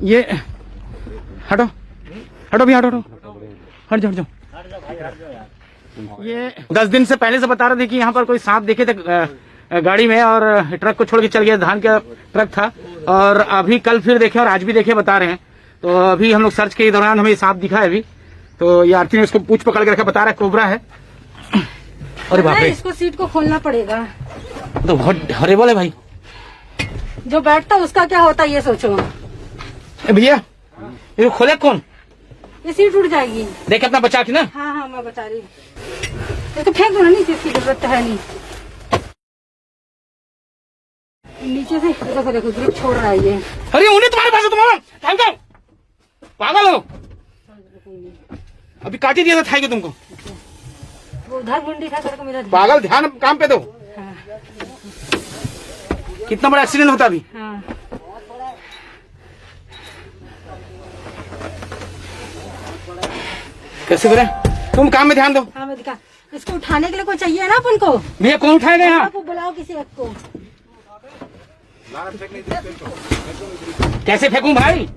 ये हटो हटो भैया, हटो हट जाओ। ये 10 दिन से पहले से बता रहे थे कि यहाँ पर कोई सांप देखे थे गाड़ी में, और ट्रक को छोड़ के चल गया। धान का ट्रक था, और अभी कल फिर देखे और आज भी देखे, बता रहे हैं। तो अभी हम लोग सर्च के दौरान हमें सांप दिखा है अभी। तो ये आरती ने उसको पूछ पकड़ के रखा, बता रहा है कोबरा है। अरे बाप रे, इसको सीट को खोलना पड़ेगा। तो बहुत हॉरिबल है भाई। जो बैठता उसका क्या होता है ये सोचो। भैया ये खोले कौन? ये सीट उड़ जाएगी। देख अपना बचा के ना। हाँ मैं बचा रही हूँ। तो फेंक दो ना, नीचे इसकी जरूरत है नहीं। नीचे से देखो देखो ग्रिप छोड़ रहा है ये। अरे उन्हें तुम्हारे पास है, तुम्हारा पागल हो। अभी काट ही दिया था थाई को तुमको। वो उधर मुंडी था सर को मेरा। पागल, ध्यान काम पे दो। हाँ। कितना बड़ा एक्सीडेंट होता अभी। हाँ। कैसे करें? तुम काम में ध्यान दो। हाँ मैं दिखा। इसको उठाने के लिए कोई चाहिए ना अपन को। भैया कौन उठाएगा यहाँ? आपको बुलाओ किसी एक को। कैसे फेंकूं भाई?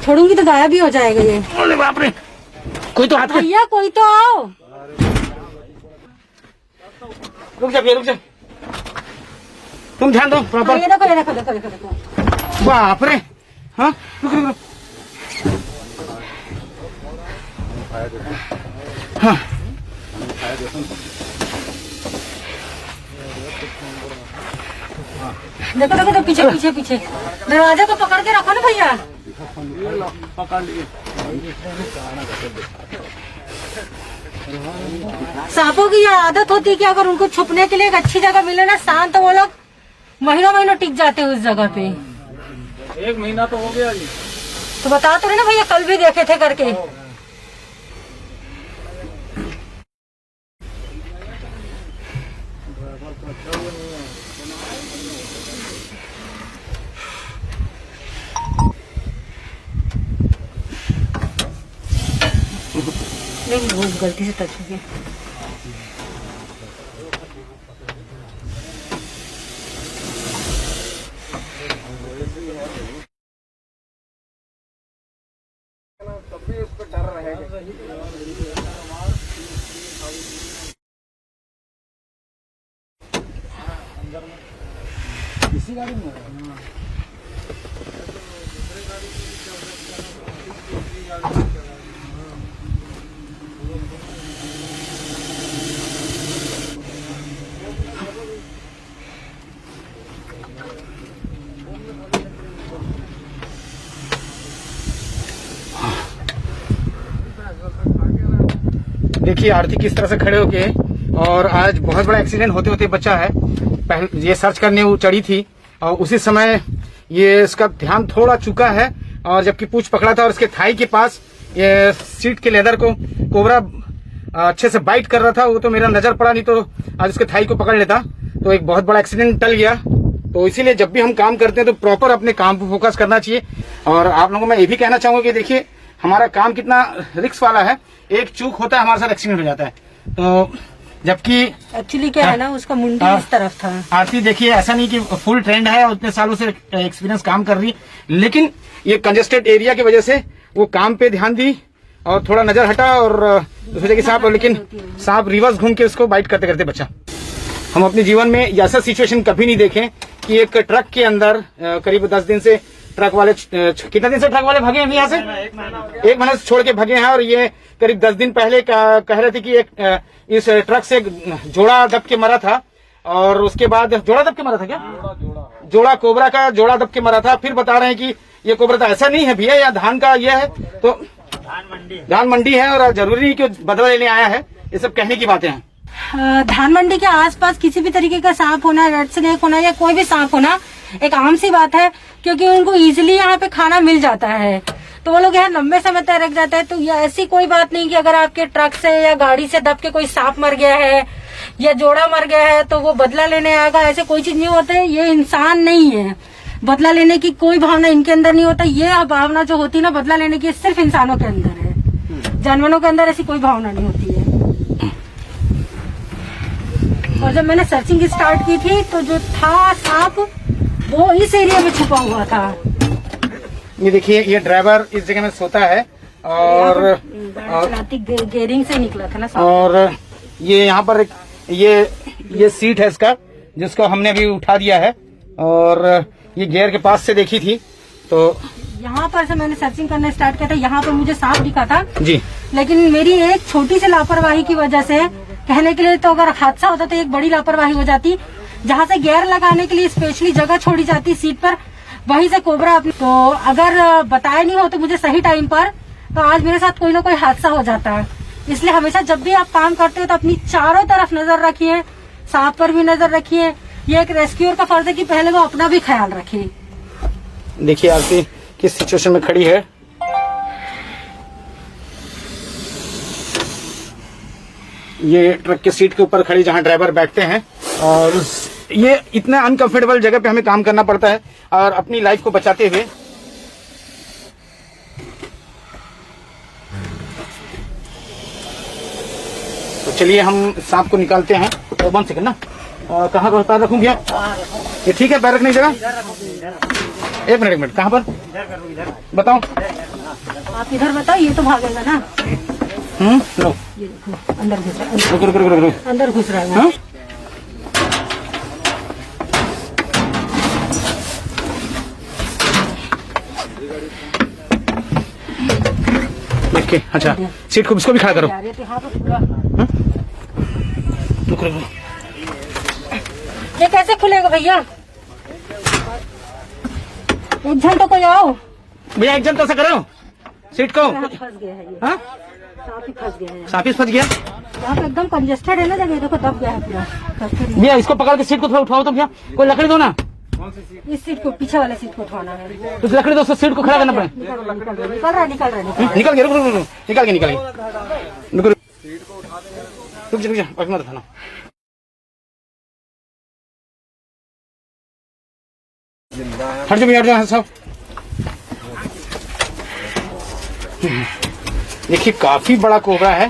छोड़ूंगी तो गायब भी हो जाएगा ये। अरे बाप रे, कोई तो हाथ में। भैया कोई तो आओ। रुक जा भैया, रुक जा। तुम ध्यान दो प्रॉपर। ये देखो ये देखो देखो देखो देखो। बाप रे। हाँ रुक रुक रुक। हाँ देखो देखो देखो, पीछे पीछे पीछे। दरवाजे को पकड़ के रखो ना भैया। पकड़ लिए। सांपों की ये आदत होती है कि अगर उनको छुपने के लिए एक अच्छी जगह मिले ना शांत, तो वो लोग महीनों महीनों टिक जाते हैं उस जगह पे। 1 महीना तो हो गया जी। तो बता तो रहे ना भैया, कल भी देखे थे करके। नहीं वो गलती से टच हो गया। इसी गाड़ी में देखिए आरती किस तरह से खड़े होके, और आज बहुत बड़ा एक्सीडेंट होते होते बचा है। पहले ये सर्च करने वो चढ़ी थी, और उसी समय ये इसका ध्यान थोड़ा चुका है, और जबकि पूंछ पकड़ा था और इसके थाई के पास ये सीट के लेदर को कोबरा अच्छे से बाइट कर रहा था। वो तो मेरा नजर पड़ा, नहीं तो आज उसके थाई को पकड़ लेता। तो एक बहुत बड़ा एक्सीडेंट टल गया। तो इसीलिए जब भी हम काम करते हैं तो प्रॉपर अपने काम पर फोकस करना चाहिए। और आप लोगों को मैं ये भी कहना चाहूंगा कि देखिए हमारा काम कितना रिस्क वाला है। एक चूक होता है, हमारे साथ एक्सीडेंट हो जाता है। तो जबकि एक्चुअली क्या है ना, उसका मुंडी इस तरफ था। आरती देखिए ऐसा नहीं कि फुल ट्रेंड है और इतने सालों से एक्सपीरियंस काम कर रही, लेकिन ये कंजेस्टेड एरिया की वजह से वो काम पे ध्यान दी और थोड़ा नजर हटा, और सोचा कि सांप, लेकिन सांप रिवर्स घूम के उसको बाइट करते करते बचा। हम अपने जीवन में ऐसा सिचुएशन कभी नहीं देखे कि एक ट्रक के अंदर करीब 10 दिन से ट्रक वाले, कितना दिन से ट्रक वाले भागे हैं यहाँ से? 1 महीना से छोड़ के भागे हैं। और ये करीब 10 दिन पहले कह रहे थे कि एक इस ट्रक से जोड़ा दब के मरा था, और उसके बाद जोड़ा दब के मरा था क्या? जोड़ा कोबरा का जोड़ा दब के मरा था। फिर बता रहे हैं कि ये कोबरा तो ऐसा नहीं है भैया, या धान का ये है, तो धान मंडी है और जरूरी नहीं कि बदला लेने आया है। ये सब कहने की बातें हैं। धान मंडी के आसपास किसी भी तरीके का सांप होना, रेड स्नेक होना या कोई भी सांप होना एक आम सी बात है, क्योंकि उनको इजीली यहाँ पे खाना मिल जाता है। तो वो लोग यहाँ लंबे समय तक रख जाते हैं। तो ये ऐसी कोई बात नहीं कि अगर आपके ट्रक से या गाड़ी से दब के कोई सांप मर गया है या जोड़ा मर गया है तो वो बदला लेने आएगा, ऐसे कोई चीज नहीं होता है। ये इंसान नहीं है, बदला लेने की कोई भावना इनके अंदर नहीं होता। ये भावना जो होती है ना बदला लेने की, सिर्फ इंसानों के अंदर है। जानवरों के अंदर ऐसी कोई भावना नहीं होती है। और जब मैंने सर्चिंग स्टार्ट की थी तो जो था सांप वो इस एरिया में छुपा हुआ था। ये देखिए, ये ड्राइवर इस जगह में सोता है और गेयरिंग से निकला था ना सांप। और ये यहाँ पर ये सीट है इसका, जिसको हमने अभी उठा दिया है और ये गियर के पास से देखी थी। तो यहाँ पर से मैंने सर्चिंग करना स्टार्ट किया था, यहाँ पर मुझे सांप दिखा था जी, लेकिन मेरी एक छोटी सी लापरवाही की वजह से, कहने के लिए तो अगर हादसा होता तो एक बड़ी लापरवाही हो जाती। जहाँ से गियर लगाने के लिए स्पेशली जगह छोड़ी जाती सीट पर, वहीं से कोबरा अपनी, तो अगर बताया नहीं हो तो मुझे सही टाइम पर, तो आज मेरे साथ कोई ना कोई हादसा हो जाता है। इसलिए हमेशा जब भी आप काम करते हो तो अपनी चारों तरफ नजर रखिए, सांप पर भी नजर रखिए। ये एक रेस्क्यूअर का फर्ज है कि पहले वो अपना भी ख्याल रखे। देखिए आरती किस सिचुएशन में खड़ी है। ये ट्रक के सीट के ऊपर खड़ी जहां ड्राइवर बैठते हैं, और ये इतना अनकंफर्टेबल जगह पे हमें काम करना पड़ता है और अपनी लाइफ को बचाते हुए। तो चलिए हम सांप को निकालते हैं। तो 1 सेकंड ना, कहाँ पर पैर रखूं भैया? ये ठीक है, पैर रखने की जगह? एक मिनट, कहाँ पर बताओ? आप इधर बताओ, ये तो भागेगा ना। लो, ये देखो अंदर घुस रहा है, रुक। अंदर घुस रहा है। देखिए, अच्छा सीट को इसको भी खड़ा करो। रुक। ये कैसे खुलेगा भैया? एक जन तो कोई आओ भैया, एक जन तो ऐसा करो सीट को। फंस गया है ये। हाँ? सांप ही फंस गया है। सांप ही फंस गया। यहाँ पे एकदम कंजेस्टेड है ना जगह, देखो दब गया है पूरा। भैया इसको पकड़ के सीट को थोड़ा उठाओ तो भैया, कोई लकड़ी दो ना। इस सीट को, पीछे वाले सीट को उठाना है। तो लकड़ी दो, सीट को खड़ा करना पड़े। निकल रहा है। निकल गया, रुक, निकल गया। रुक जा, अभी मत उठाना। हट जाओ भैया, हट जाओ सब। देखिए काफी बड़ा कोबरा है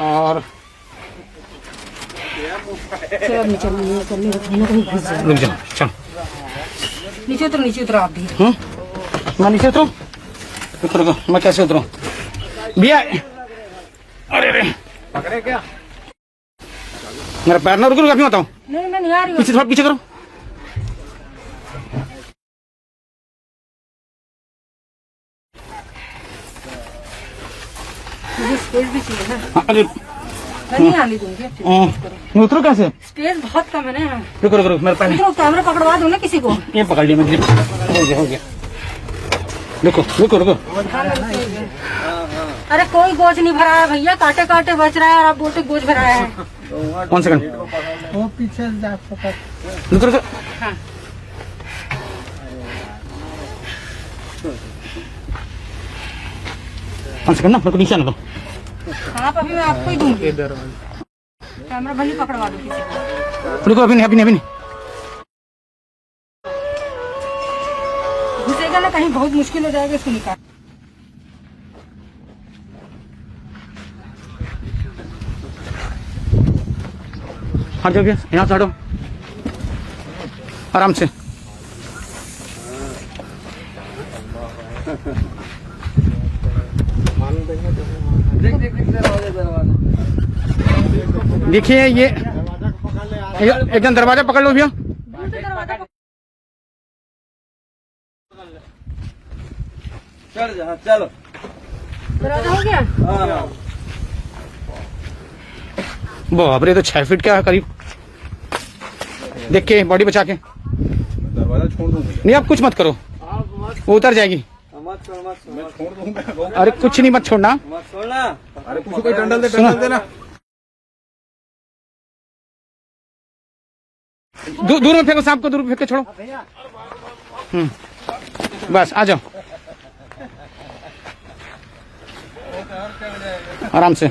और नीचे रुक जाओ, चलो नीचे उतरो आप भी। मैं नीचे उतरूं? रुको, मैं कैसे उतरूं भैया? अरे पकड़े क्या मेरा पैर? ना रुको, अभी बताओ। नहीं, मैं नहीं आ रही हूँ। पीछे, थोड़ा पीछे करो। मुझे स्पेस भी चाहिए ना। अरे मैं नहीं आने दूंगी। उतरो कैसे? स्पेस बहुत कम है ना। रुको, मेरे पैर। उतरो, कैमरा पकड़वा दो ना किसी को। ये पकड़ लिया मैं। हो गया। रुको। अरे कोई गोज नहीं भरा है भैया, काटे बच रहा है और आप बोलते गोज भरा है। 1 सेकंड, वो पीछे जा पकड़। रुको। हाँ। 1 सेकंड ना, मेरे को नीचे आने दो। हाँ, अभी मैं आपको ही दूंगी। कैमरा भले पकड़वा दो किसी को। रुको, अभी नहीं। घुसेगा ना कहीं, बहुत मुश्किल हो जाएगा इसको निकाल। हट जाओ भैया, यहाँ से हटो आराम से। देखिए ये एकदम दरवाजा पकड़ लो भैया। चलो दरवाजा हो गया। बाप रे, तो 6 फीट का करीब। देख के बॉडी बचा के। दरवाजा छोड़ दूंगा। नहीं, आप कुछ मत करो, वो उतर जाएगी। मत छोड़ दूंगा। अरे कुछ नहीं, मत छोड़ना। मत छोड़ना। अरे कुछ कोई डंडल देना। दूर में फेंको सांप को, दूर में फेंक के छोड़ो। बस आ जाओ आराम से।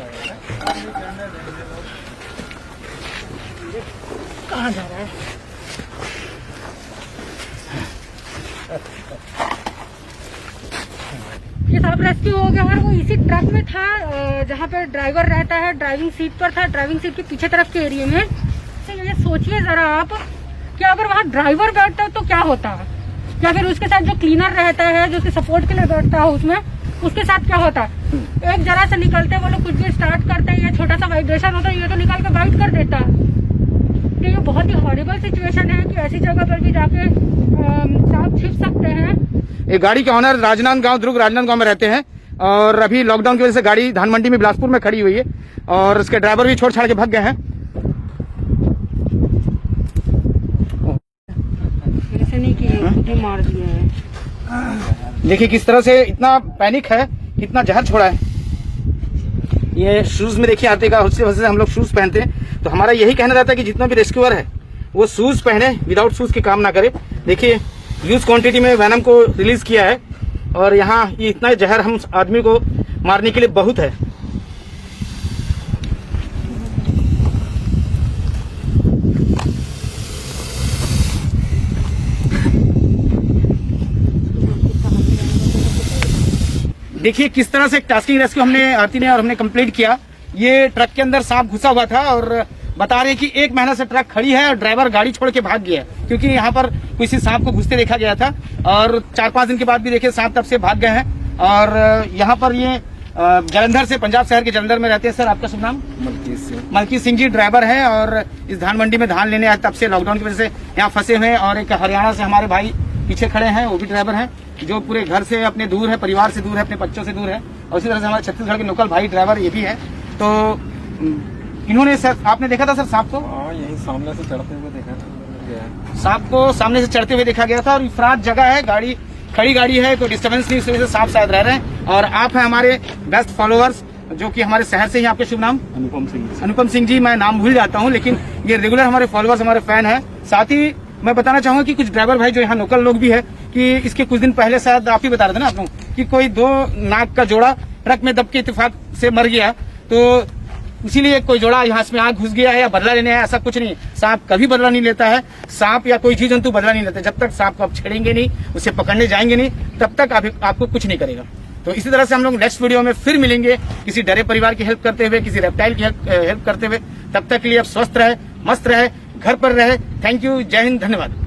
कहाँ जा रहा है? ये सांप रेस्क्यू हो गया और वो इसी ट्रक में था जहाँ पे ड्राइवर रहता है, ड्राइविंग सीट पर था, ड्राइविंग सीट के पीछे तरफ के एरिया में। सोचिए जरा आप कि अगर वहाँ ड्राइवर बैठता तो क्या होता, या फिर उसके साथ जो क्लीनर रहता है जो उसके सपोर्ट के लिए बैठता है उसमें, उसके साथ क्या होता। एक जरा से निकलते वो लोग कुछ भी स्टार्ट करते हैं, या छोटा सा वाइब्रेशन होता है, ये तो निकाल के बाइट कर देता है। तो ये बहुत ही हॉरिबल सिचुएशन है कि ऐसी जगह पर भी जाके सांप छिप सकते हैं। ये गाड़ी के ऑनर राजनांदगांव, दुर्ग राजनांदगांव में रहते हैं और अभी लॉकडाउन की वजह से गाड़ी धान मंडी में बिलासपुर में खड़ी हुई है और उसके ड्राइवर भी छोड़ छाड़ के भाग गए हैं। ऐसे नहीं किए, खुद ही मार दिया है। देखिए किस तरह से इतना पैनिक है, कितना जहर छोड़ा है। ये शूज में देखिए आते का उससे वजह से हम लोग शूज पहनते हैं, तो हमारा यही कहना रहता है कि जितना भी रेस्क्यूअर है वो शूज पहने, विदाउट शूज की काम ना करे। देखिए ह्यूज क्वांटिटी में वैनम को रिलीज किया है और यहाँ ये इतना जहर हम आदमी को मारने के लिए बहुत है। देखिए किस तरह से टास्किंग रेस्क्यू हमने आरती ने और हमने कंप्लीट किया। ये ट्रक के अंदर सांप घुसा हुआ था और बता रहे कि 1 महीना से ट्रक खड़ी है और ड्राइवर गाड़ी छोड़ के भाग गया क्योंकि यहाँ पर किसी सांप को घुसते देखा गया था और 4-5 दिन के बाद भी देखे सांप तब से भाग गए हैं। और यहाँ पर ये जलंधर से, पंजाब शहर के जलंधर में रहते हैं। सर आपका शुभ नाम? मलकीत सिंह जी ड्राइवर है और इस धान मंडी में धान लेने आए, तब से लॉकडाउन की वजह से यहाँ फंसे हुए हैं। और एक हरियाणा से हमारे भाई पीछे खड़े हैं, वो भी ड्राइवर हैं जो पूरे घर से अपने दूर है, परिवार से दूर है, अपने बच्चों से दूर है। और इसी तरह से हमारे छत्तीसगढ़ के लोकल भाई ड्राइवर ये भी है। तो इन्होंने सर, आपने देखा था सर सांप को? यही सामने से चढ़ते हुए देखा, सांप को सामने से चढ़ते हुए देखा गया था और इफरात जगह है, गाड़ी खड़ी गाड़ी है, कोई डिस्टर्बेंस नहीं, इस वजह से सांप शायद रह रहे हैं। और आप हैं हमारे बेस्ट फॉलोअर्स जो कि हमारे शहर से ही। आपके शुभ नाम? अनुपम सिंह जी। मैं नाम भूल जाता हूँ लेकिन ये रेगुलर हमारे फॉलोअर्स, हमारे फैन है। साथ ही मैं बताना चाहूंगा कि कुछ ड्राइवर भाई जो यहाँ लोकल लोग भी है कि इसके कुछ दिन पहले शायद आप ही बता रहे थे ना आप लोग कि कोई 2 नाग का जोड़ा ट्रक में दब के इत्तेफाक से मर गया, तो इसीलिए कोई जोड़ा यहाँ में आग घुस गया है या बदला लेने आया, ऐसा कुछ नहीं। सांप कभी बदला नहीं लेता है, सांप या कोई जीव जंतु बदला नहीं लेते। जब तक सांप को आप छेड़ेंगे नहीं, उसे पकड़ने जाएंगे नहीं, तब तक आपको कुछ नहीं करेगा। तो इसी तरह से हम लोग नेक्स्ट वीडियो में फिर मिलेंगे किसी डरे परिवार की हेल्प करते हुए, किसी रेप्टाइल की हेल्प करते हुए। तब तक के लिए आप स्वस्थ रहे, मस्त रहे, घर पर रहे। थैंक यू, जय हिंद, धन्यवाद।